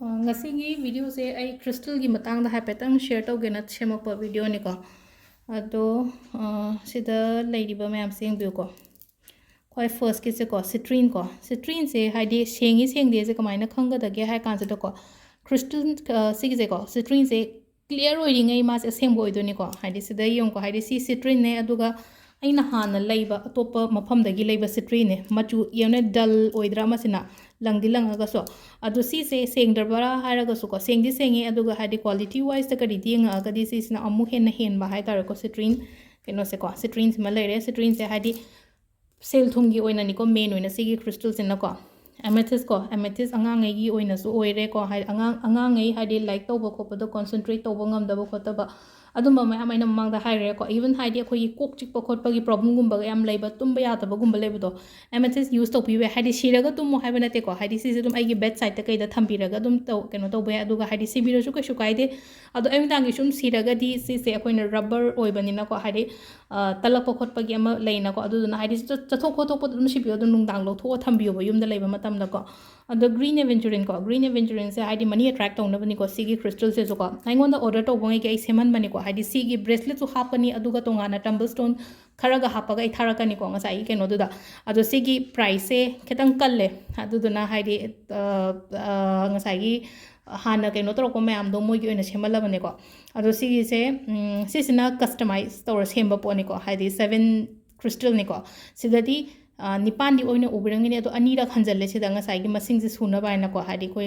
ngasi video se ai crystal gi matang da haipetang share to gena semakpa video ni ko ado sida lady ba mayam sing bi ko khoi first ki se ko citrine se haidi sengi seng de se kamai na khanga da ge hai kan se ko crystal se gi se ko citrine se clear oi ring ai ma se seng boi do ni ko haidi sida yong ko haidi si citrine ne aduga aina hana leiba atopa mafam da gi leiba citrine ne machu yene dull oidra ma sina langdi langaga so adu si se sengdarbara haraga so ko sengdi sengi aduga hadi quality wise ta kadi dinga aga di si na amu hen ba hai tar ko citrine keno se ko citrine ma leire citrine se hadi sel thungi oina ni ko main oina sigi crystal sin na ko amethyst angang ai gi oina so oire ko hai angang ai hadi like to ba ko do concentrate to ba ngam da ba ko ta ba adumba ma amaina mamang da haire ko even hadi ko gi kok chik pa khot pa gi problem gum ba am leiba tum ba ya ta ba gum ba leiba do amethyst use to piwe hadi shiraga tum mo haibana te ko hadi si dum ai gi bedside ta kai da thambiraga dum to keno to ba aduga hadi si biro su ka shu kai de adu em dang gi sum siraga di si se akoina rubber oi bani na ko hadi talak pa khot pa gi ama leina ko adu na hadi chathok khothok pa dum si biyo dum nung dang lo tho thambiyo ba yum da leiba matam da ko adu green aventurine se hadi money attract tong na bani ko sigi crystal se so ko aingon da order to bongai gi ai seman bani ko hadi sigi bracelet su hapani aduga tonga na tumble stone kharaga hapaga ai tharakani ko ngasai keno duda adu sigi price se ketang kalle adu duna hadi ngasai gi hana keno tro ko mayam do moi gi oina semala bane ko adu sigi se sisina customize tawra semba poni ko hadi 7 crystal ni ko sidadi nipan di oina ubirang ni ado anira khanjalle sida ngasai gi masing se suna ba na ko hadi ko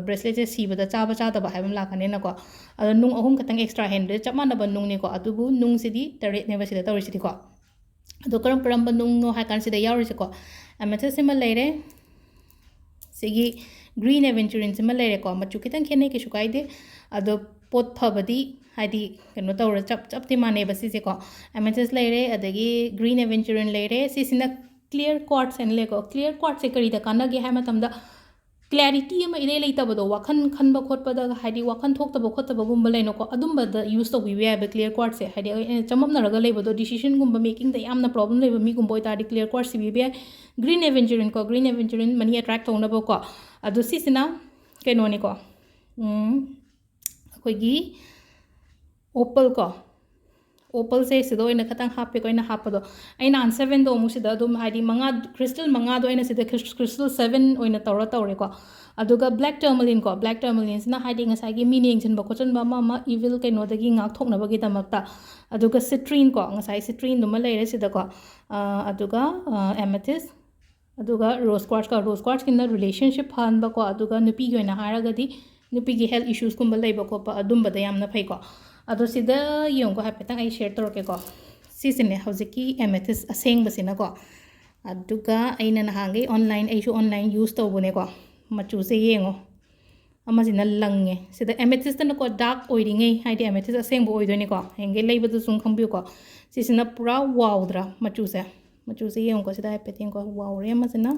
bracelet se siba da cha ba ba haibam la khane na ko ado nung ahum katang extra hand chama na ba nung ni ko adubu nung sidi tare ne ba sida tawri sidi ko ado karam paramba nung no ha kan sida yawri se ko amethyst se ma leire sigi green aventurine se ma leire ko machu kitang khene ke shukai de ado pot phabadi hadi keno tawra chap ti mane ba si se ko amethyst leire adagi green aventurine leire si sina clear quartz and lego clear quartz se kari da kana ge ha matam da clarity ama ide leita bado wakhan khan ba khot pa da hadi wakhan thok ta ba khot ta ba gum ba leino ko adum ba da use to we have clear quartz se hadi chamam na raga lebo do decision gum ba making da yamna problem lebo mi gum boy ta di clear quartz we be green aventurine money attract tong na ba ko adu si sina keno ni ko koi gi opal se sido ina khatang happe ko ina hapado aina an 7 do musida dum hadi manga crystal manga do ina sida crystal 7 oina tawre ko aduga black tourmaline sina hadi ngasai gi meaning chen ba ko chen ba ma evil ke no dagi ngak thok na ba gi tamakta aduga citrine ko ngasai citrine dum leire sida ko aduga amethyst aduga rose quartz kin na relationship han ba ko aduga nupi gi oina haraga di nupi gi health issues kum ba leiba ko pa adum ba da yamna phai ko ado sida yong ko hapetang ai share toroke ko sisine hojiki amethyst aseng basina ko aduga aina na hangai online ai shu online use to bune ko machu se yengo amajina lange sida amethyst na ko dark oiringe haidi amethyst aseng bo oidoni ko henge leiba du sung khambio ko sisina pura wow dra machu se yengo ko sida hapeting ko wow re masina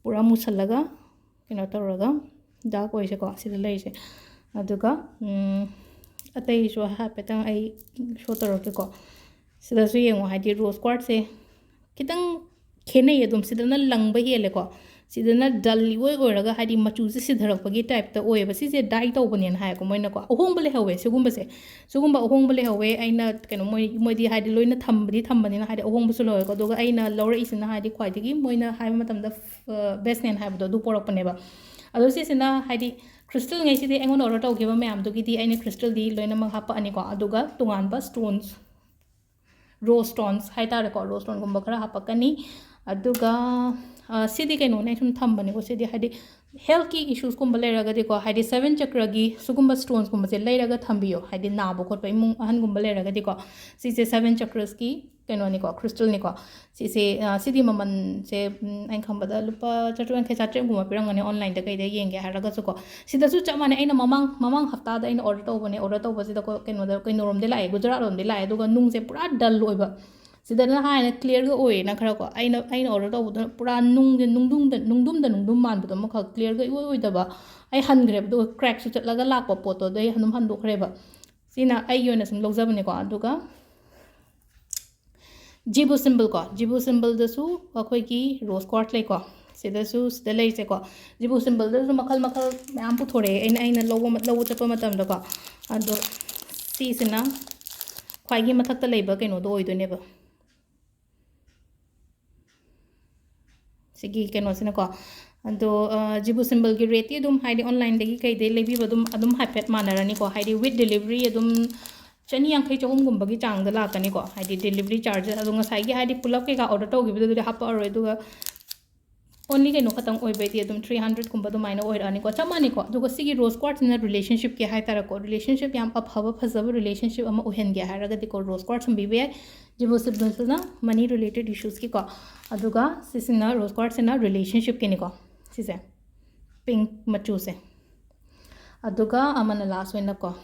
pura musalaga kino toroga dark oise ko sida leise aduga atai so hapetang ai shotoro ke ko sida su yengo hadi rose quartz se kitang khene yedum sida na langba hele ko sida na dalli oi raga hadi machu se sidharak pagi type ta oi ba si se dai to bnen ha ko moina ko ohong bale hawe sugumba ohong bale hawe aina keno moi di hadi loina thambani na hadi ohong busu loy ko doga aina lawra isina hadi khwai digi moina hai matam da best nen ha do du porok pane ba ado si sina hadi crystal ngai si de engon order to giba me am do gi di aina crystal di loina ma hapa ani ko aduga tungan ba stones rose stones hai ta ko rose stone gumba khara hapa kani aduga sidi keno ne thum thambani ko sidi hadi health ki issues kumba leiraga de ko hadi 7 chakra gi sugumba stones kumba se leiraga thambiyo hadi na bo khot pa imung ahan gumba leiraga de ko si se 7 chakras ki keno ni ko crystal ni ko si se sidi maman se ain khamba da lupa chatwan khe chatre guma pirang ne online da kai da yenge haraga su ko sida su chamane aina mamang hafta da aina order to ba sida ko keno da kai norom de lai gujarat rom de lai aduga nung se pura dull oiba sida na ha na clear ga oi na khara ko aina order to pura nungdum man bu ma kha clear ga oi da ba ai han gre do crack su chatla ga lak pa poto dai hanum han do khre ba sina ai yo na sum logjabane ko aduga jibu symbol da su akhoi ki rose quartz lai ko सिदसु सिदा लेइसे को जिबु symbol दसु मखल मखल ma'am पुथोरे अइना लौ चप मतम दको अदो सिसिना ख्वाइगी मथक लेब कनो दो ओइदोनेब सिगी कनो सिना को अदो जिबु सिंबल की रेट अदुम हाइदि ऑनलाइन दगी कई लेबी अदुम हाइफेट मानरानी को हाइदि विथ डिलीवरी अदुम चनी यांखै चहुमगुंबगी चांगदा लाकनी को हाइदि डिलीवरी चार्जेस अदो ngसाइगी हाइदि पुलप के का ऑर्डर तौगिबदु हाप अरोय दुगा ओनली कहीं खतंग ओइबैती अदुम 300 कुंबा दुमाइना ओइरानी को चमानी को दुगा सिगी रोज क्वार्ट्स इन रिलेशनशिप के हाइ तारा को रिलेशनशिप याम अफब फजब रिलेशनशिप अमा ओहेनगे हारगदि को रोज क्वार्ट्स संबिबे जिबो सिबना मनी रिलेटेड इश्यूज की को अदुगा सिसिना रोज क्वार्ट्स इन रिलेशनशिप के निको सिसे पिंक मचू से अदुगा अमना लास्ट ओइना को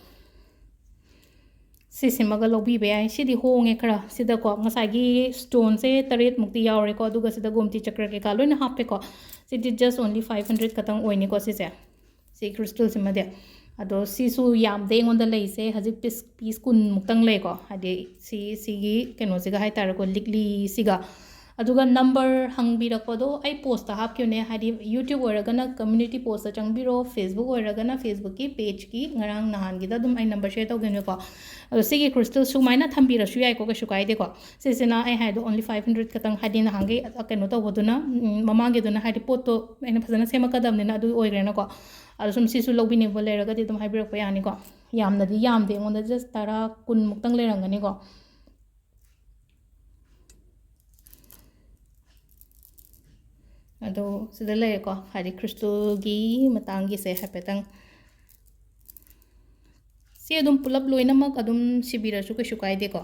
सिसिमगा लौबीबे याय सिदि होंगे खरा सिदा को ngसाइगी स्टोन से 3 मुक्ति यावरे को दुगा सिदा गोमती चक्र के का लोइना हापे को सिदि जस्ट ओनली 500 खतंग ओइनी को सिसे सि क्रिस्टल सिमदे अदो सिसु याम दे ngोंदा लेइसे हजि पीस कुन मुक्तंग ले को हादि सिगी केनो सिगा हाइ तार को लिकली सिगा अदुगा नंबर हंगबिरकपदो आई पोस्ट हापक्योने हादि यूट्यूब ओरगना कम्युनिटी पोस्ट चंगबिरो फेसबुक ओरगना फेसबुक की पेज की ngarang nahan gida dum ai number share tawgen ko ado sigi crystal sumaina thambira su yai ko ka sukai de ko sisina ai haido only 500 katang hadi na hangi keno tawboduna mamangi duna hadi poto aina phajana sema kadam ne na adu oigrena ko ado sum sisu lobini bo leraga di dum hybrid ko yani ko yamna di yam de ngonda just tara kun muktang lerangani ko अदो सिदा ले को हादि crystal गी मतंगी से हैपेतंग से अदुम pull-up लोइनमक अदुम सिबिरसु कशु काइदे को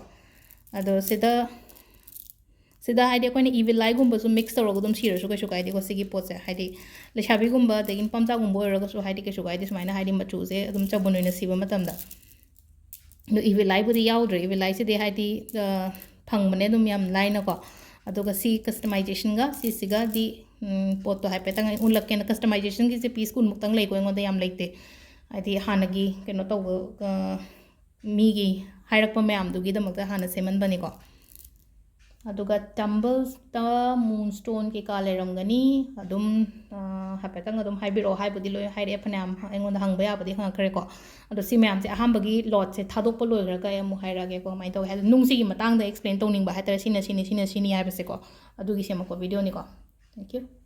अदो सिदा हादि कोइन इविल लाई गुंबा सु मिक्स तौरग अदुम सिरसु कशु काइदे को सिगी पोसे हादि लेशाबी गुंबा देगिन पमचा गुंबा ओरगसु हादि कशु काइदे सुमाइना हादि मचु से अदुम चबुनोइना सिबा मतमदा नो इविल लाई बुदि याउद्रे इविल लाई से दे हादि फंगबने अदुम याम लाइना को अदुगा सी कस्टमाइजेशन गा सिगा दि पोतो हाइपेतंग उनलकेन कस्टमाइजेशन की से पीस कुन मुक्तंग लेको एंगोंदा याम लेते आदि हानगी केनो तव मीगी हाइरक मैम दुगी दमक हाना सेमन बनेको अदुगा टम्बल्स ता मूनस्टोन के का लेरमगनी अदुम हाइपेतंग अदुम हाइबिरो हाइबुदि लोय हाइरे फनाम एंगोंदा हंगबा याबदि हंगखरेको अदो सि मैम से अहामबगी लॉट से थादोप लोयग्रगा एमु हाइरागे को माइ तो है नुंगसिगी मतंग दा एक्सप्लेन तौनिंग बा हाइतर सिना हाइबसे को अदुगी सेमको वीडियो निको Thank you.